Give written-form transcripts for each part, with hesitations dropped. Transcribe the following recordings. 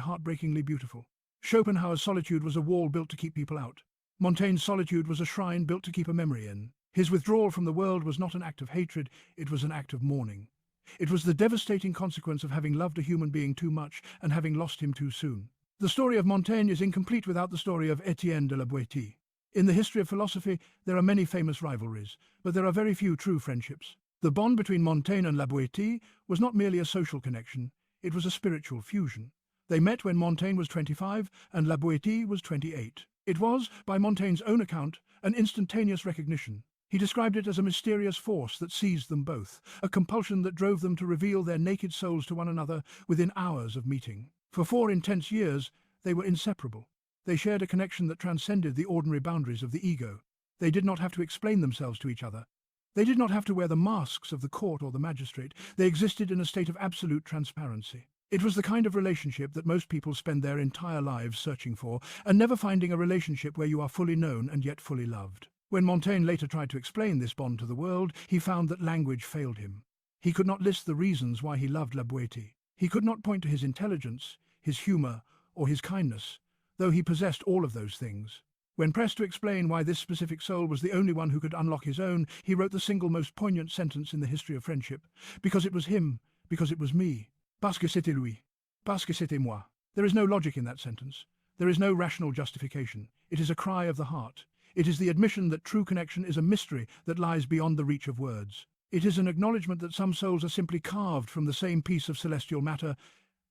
heartbreakingly beautiful. Schopenhauer's solitude was a wall built to keep people out. Montaigne's solitude was a shrine built to keep a memory in. His withdrawal from the world was not an act of hatred, it was an act of mourning. It was the devastating consequence of having loved a human being too much and having lost him too soon. The story of Montaigne is incomplete without the story of Etienne de la Boétie. In the history of philosophy, there are many famous rivalries, but there are very few true friendships. The bond between Montaigne and la Boétie was not merely a social connection, it was a spiritual fusion. They met when Montaigne was 25 and la Boétie was 28. It was, by Montaigne's own account, an instantaneous recognition. He described it as a mysterious force that seized them both, a compulsion that drove them to reveal their naked souls to one another within hours of meeting. For 4 intense years, they were inseparable. They shared a connection that transcended the ordinary boundaries of the ego. They did not have to explain themselves to each other. They did not have to wear the masks of the court or the magistrate. They existed in a state of absolute transparency. It was the kind of relationship that most people spend their entire lives searching for, and never finding a relationship where you are fully known and yet fully loved. When Montaigne later tried to explain this bond to the world, he found that language failed him. He could not list the reasons why he loved la Boétie. He could not point to his intelligence, his humour, or his kindness, though he possessed all of those things. When pressed to explain why this specific soul was the only one who could unlock his own, he wrote the single most poignant sentence in the history of friendship. Because it was him, because it was me. Parce que c'était lui. Parce que c'était moi. There is no logic in that sentence. There is no rational justification. It is a cry of the heart. It is the admission that true connection is a mystery that lies beyond the reach of words. It is an acknowledgement that some souls are simply carved from the same piece of celestial matter,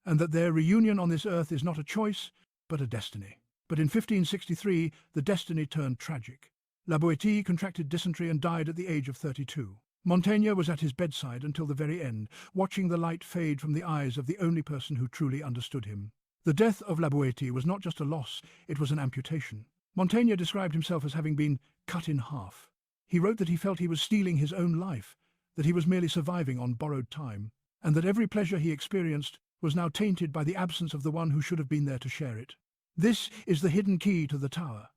and that their reunion on this earth is not a choice, but a destiny. But in 1563, the destiny turned tragic. La Boétie contracted dysentery and died at the age of 32. Montaigne was at his bedside until the very end, watching the light fade from the eyes of the only person who truly understood him. The death of la Boétie was not just a loss, it was an amputation. Montaigne described himself as having been cut in half. He wrote that he felt he was stealing his own life, that he was merely surviving on borrowed time, and that every pleasure he experienced was now tainted by the absence of the one who should have been there to share it. This is the hidden key to the tower.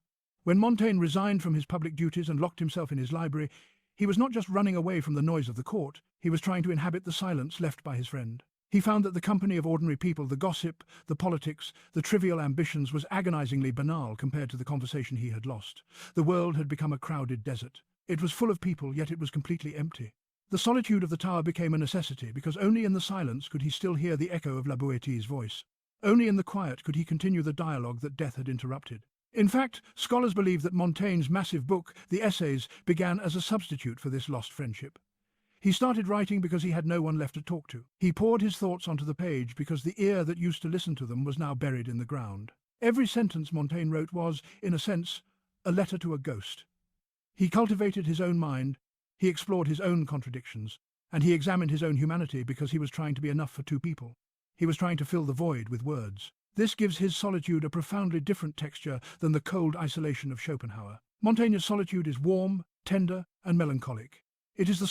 When Montaigne resigned from his public duties and locked himself in his library, he was not just running away from the noise of the court, he was trying to inhabit the silence left by his friend. He found that the company of ordinary people, the gossip, the politics, the trivial ambitions was agonizingly banal compared to the conversation he had lost. The world had become a crowded desert. It was full of people, yet it was completely empty. The solitude of the tower became a necessity because only in the silence could he still hear the echo of la Boétie's voice. Only in the quiet could he continue the dialogue that death had interrupted. In fact, scholars believe that Montaigne's massive book, the Essays, began as a substitute for this lost friendship. He started writing because he had no one left to talk to. He poured his thoughts onto the page because the ear that used to listen to them was now buried in the ground. Every sentence Montaigne wrote was, in a sense, a letter to a ghost. He cultivated his own mind, he explored his own contradictions, and he examined his own humanity because he was trying to be enough for 2 people. He was trying to fill the void with words. This gives his solitude a profoundly different texture than the cold isolation of Schopenhauer. Montaigne's solitude is warm, tender, and melancholic. It is the